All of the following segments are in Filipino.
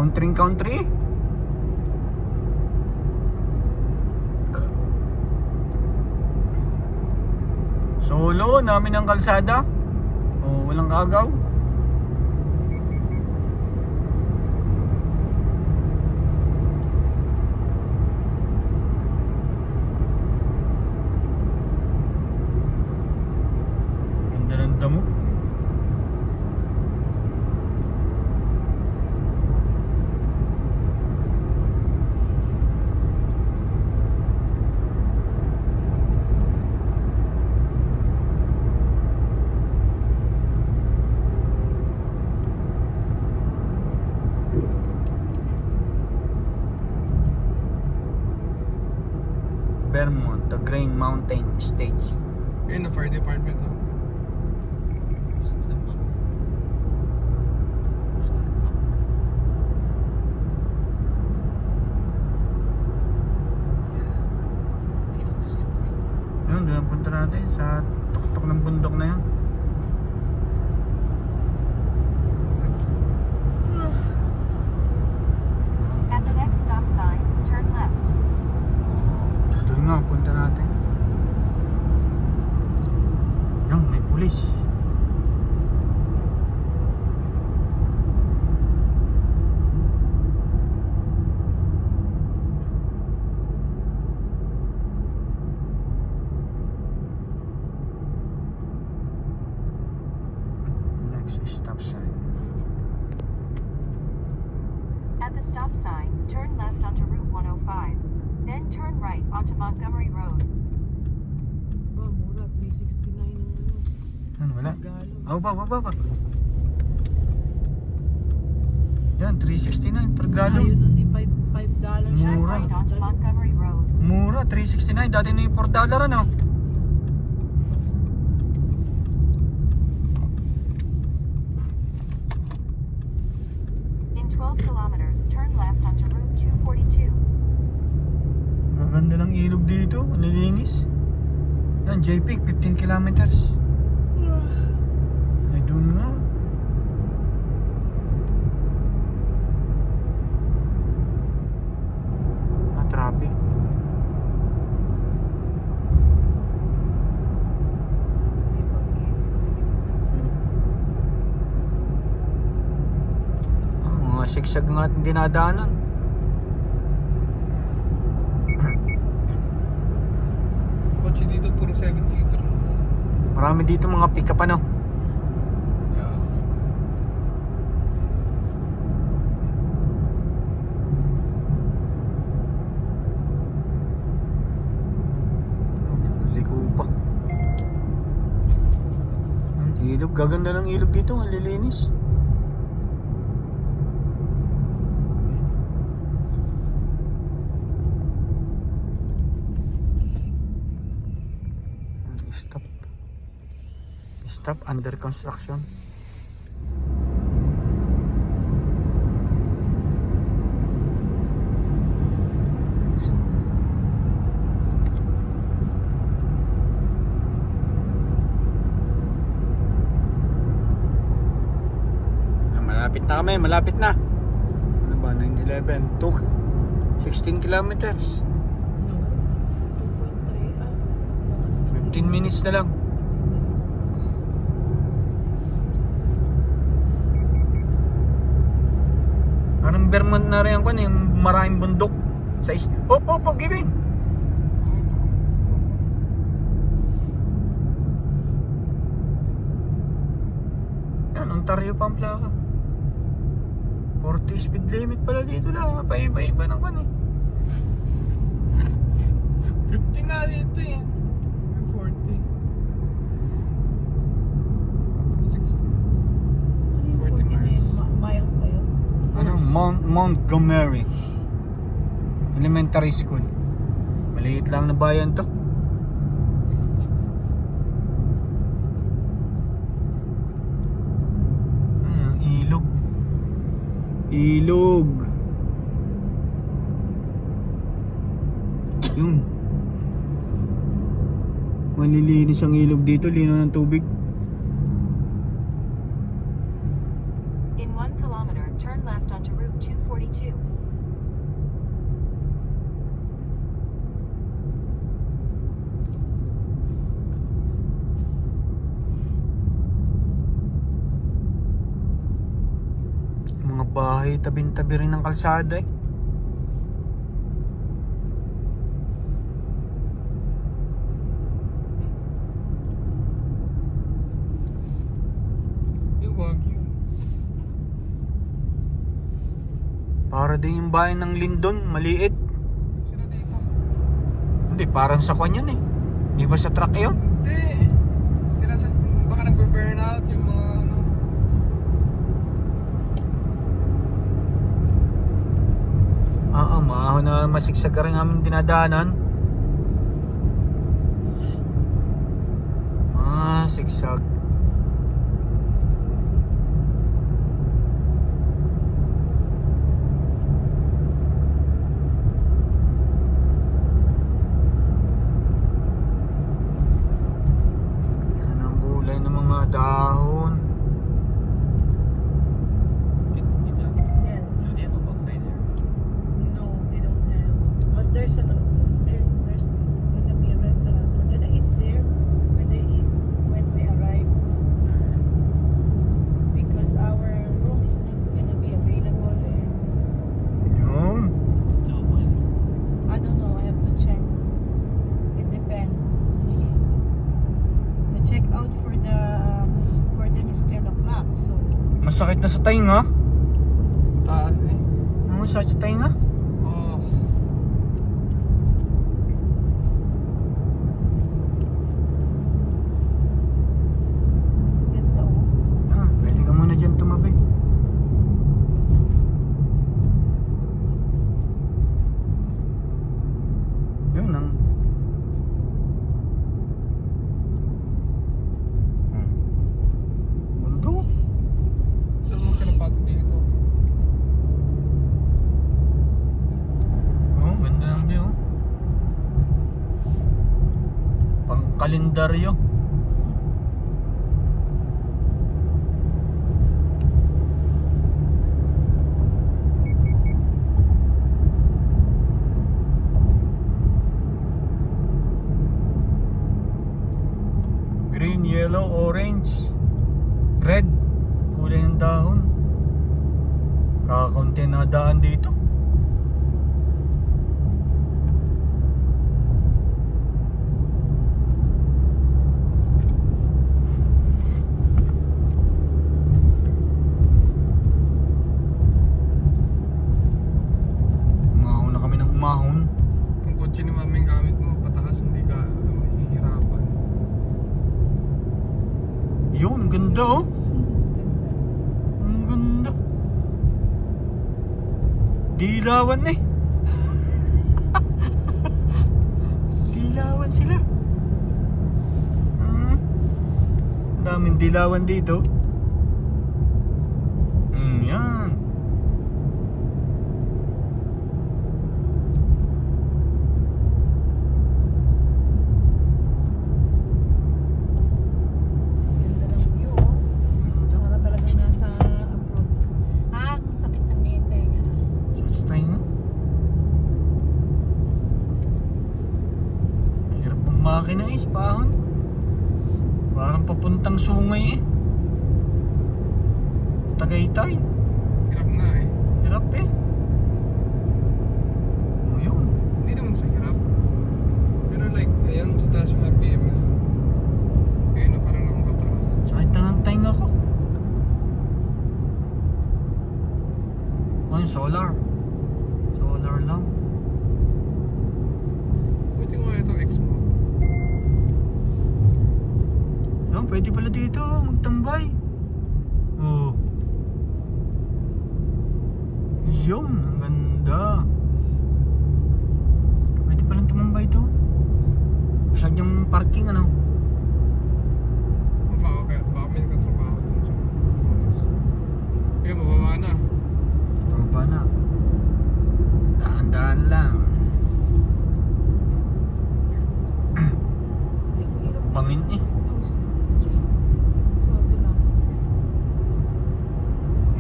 Country. Solo namin ang kalsada. Oh, walang kagaw. Ganda ng damo. Vermont, the Green Mountain Stage. Yun, the fire department. Oh. Yun, doon ang punta natin sa tuktok ng bundok na yun. At the next stop sign, turn left. Doon nga, punta natin. Yun, may pulis. Next stop sign. At the stop sign, turn left onto Route 105. Then turn right onto Montgomery Road. Ba, mura, 369 ang ano. Ano, wala? Galong. Ba. Yan, 369 per galong. Ayun, hindi $5. Turn Mura. right onto Montgomery Road. Mura, 369. Dati na yung $4 ano? In 12 kilometers, turn left onto Route 242. Gaganda ng ilog dito, nilinis. Yan, JPEG, 15 kilometers. Ay, doon nga. Traffic. May pag-gising sa gitna. Mga sigsag nga ating dinadaanan. Kotse dito, puro 7-seater. Marami dito mga pick-up ano. Yeah. Liko pa. Ang ilog, gaganda ng ilog dito, ang lilinis. Stop under construction. Malapit na. Ano ba, 911? 16 kilometers. No, 2.3 mga 15 minutes na lang. Anong Vermont na rin ako, yung maraming bundok sa giving. Yan, Ontario pa ang plaka. 40 speed limit pala dito lang. Paiba-iba ng kan eh. 50 nga dito eh. 40. 60. 40 miles. Miles ba yun? Ano? Montgomery Elementary School. Maliit lang na bayan to. Ilog. Yun. Malilinis ang ilog dito, lino ng tubig. In 1 kilometer, turn left onto Route 242. bahay, tabing-tabi rin ng kalsada eh. Yung Wagyu. Para din yung bahay ng Lindon, maliit. Sila dito. Hindi, parang sa kanya eh. Di ba sa truck yun? Hindi. Sila sa... Baka nag-burn out yung mga ano. Maahon na masigsag ka rin namin dinadaanan. Sigsag. Yan ang kulay ng mga dahon. Kita. Yes. Do they have a buffet there? No, they don't have. But there's gonna be a restaurant. We're gonna eat there when we arrive. Because our room is not gonna be available and Yun. So when? I don't know, I have to check. It depends. The checkout for them is 10 o'clock, so Masakit na sa tainga. Mataas eh. Masakit sa tainga. Oh. ganda oh. Pwede ka muna dyan tumabi. Yun ang mundo. Saan mo kinapato dito? Ganda ng view. Pang kalendaryo. Green, yellow, orange, red. Kulay ng dahon. Kakaunti na daan dito. Umahon na kami ng umahon. Kung kotse ni mami yung gamit mo, pataas hindi ka mahihirapan. Yun, ang ganda oh. Ganda. Ang ganda. Dilawan eh. Dilawan sila. Ang daming dilawan dito. Yan. Ganda ng view oh. Para talagang nasa abroad. Ang sakit sa ngete nga. Sa tayo. Hirap ng makina eh, pahon. Parang papuntang sungay eh. Tagaytay. Hirap nga eh. Hirap eh. Yun. Hindi naman sa hirap. Pero like, ayan sa taas yung RPM na. Kaya na parang nakakataas. Sakit na ng tainga ko. Yun, solar. Solar lang. Buti nga itong ex mo. Yun, pwede pala dito magtambay. Oh. Yun, ang ganda. Pwede palang tumambay doon. Masyadong parking ano. O baka may nagkatrabaho dun sa forest. Kaya mababa na. Baba na. Dahan-dahan lang. Bangin eh.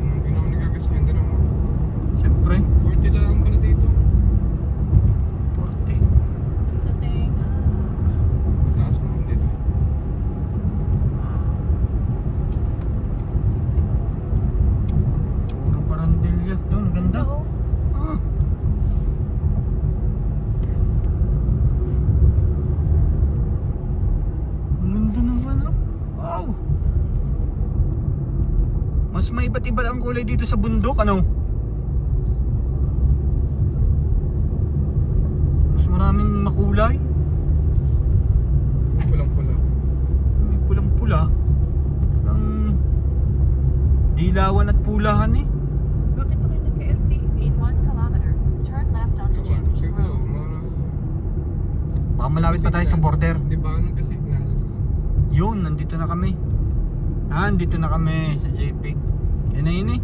Hindi na ako nagagas niyan doon mo. Siyempre, 40 lang pala dito. 40. Sa tenga. Mataas na ulit. ganda naman, oh. Wow! Mas may iba't iba ang kulay dito sa bundok, ano? Mas maraming makulay. Pulang-pula. May pulang-pula. Ang dilawan at pulahan eh. Bakit ako nagka-LTE? In 1 kilometer, turn left onto Diba? J.P. Siguro, Road. Baka malapit pa tayo sa border. Di ba anong ka-signal? Yun, nandito na kami. Nandito na kami sa JPEG. Yan na yun eh.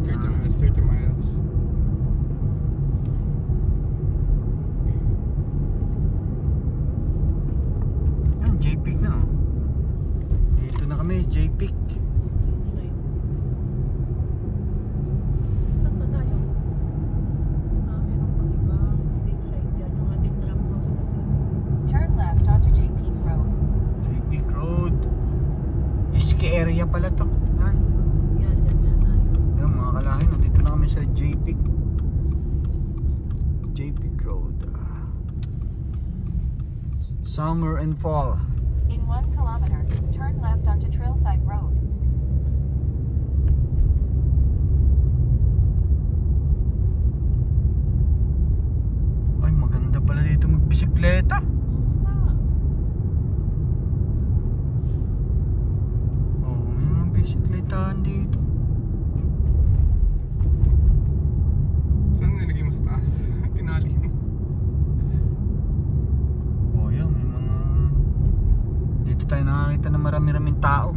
Miles, 30 miles. Yan, JPEG na oh. Dito na kami, JPEG. State side. Saan pa tayo? Meron pang iba. State side dyan. Yung ating tram house kasi. Turn left onto J.P. Road. JPEG Road. Iski area pala to. Yan. Yan, dyan nga tayo. Yan mga kalahin, nandito na kami sa JPEG. JPEG Road. Summer and fall. In 1 kilometer, turn left onto Trailside Road. Ay, maganda pala dito magbisikleta. Oh, may mga bisikletahan dito. Saan nilagay mo sa taas? Tinali mo. Oh, yan, may mga... Dito tayo nakakita ng marami-raming tao.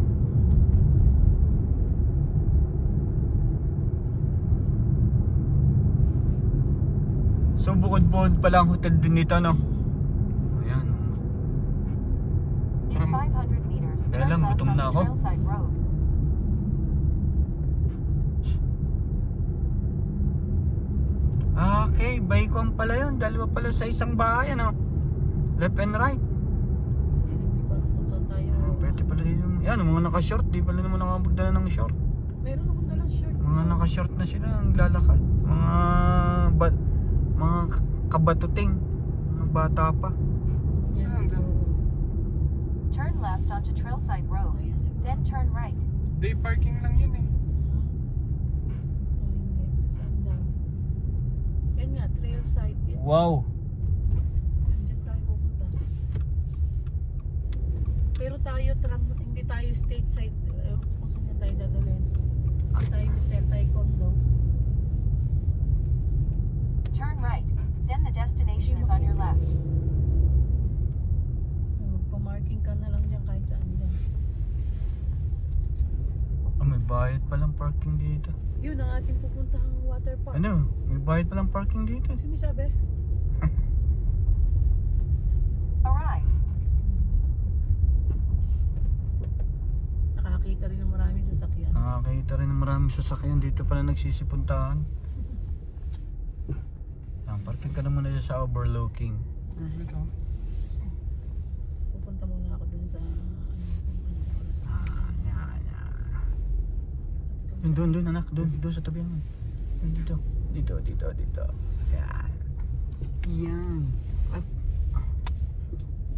So, bukod-bukod pala ang hotel din nito, no? Ayan. In Parang- 500 meters, Kaya turn lang, left gutom na onto ako. Trailside Road. Okay, Baycom pala yun. Dalawa pala sa isang bahay, ano? Left and right. Hindi ko alam kung saan tayo. Pwede pala dito. Yan, mga naka-short. Di pala naman nakapagdala ng short. Meron akong dalang shirt. Mga naka-short na sila ang lalakad. Mga kabatuting. Mga bata pa. Yan Saan siguro. Turn left onto Trailside Road. Ayan siguro. Then turn right. Day parking lang yun eh. Hindi. Saan daw? Yan nga, trail side. Yan. Wow. Diyan tayo pupunta. Pero tayo, hindi tayo state side. Ewan ko kung saan niya tayo dadalhin. Tayo hotel, tayo condo. Turn right. Then the destination is on your left. Magpa-marking ka na lang dyan kahit saan dyan. Oh, may bayad palang parking dito. Yun ang ating pupuntahang water park. Ano? May bayad palang parking dito. Sino sabi? Arrived. Nakakita rin ng maraming sasakyan. Nakakita rin ng maraming sasakyan. Dito pala nagsisipuntahan. Yan, parking ka na muna dyan sa overlooking. Perfect oh. Pupunta muna ako dun sa oras na. Doon, anak. Doon sa tabi mo. Dito. Yan. Yan. Ay.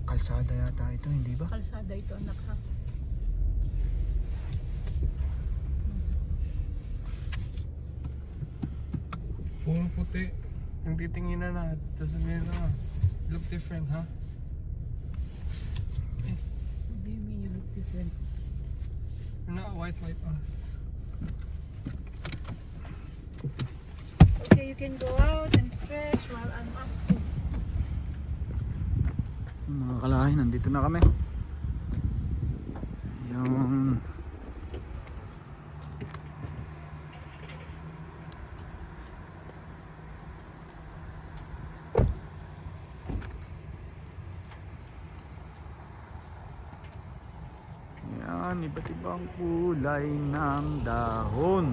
Kalsada yata ito, hindi ba? Kalsada ito, anak ha. Puro puti. Yung titinginan na. Tapos sabihin na. Look different, ha? What do you mean you look different? You're not white like us. Okay, you can go out and stretch while I'm asking. Mga kalahin, nandito na kami. Yung... Yan, iba't ibang kulay ng dahon.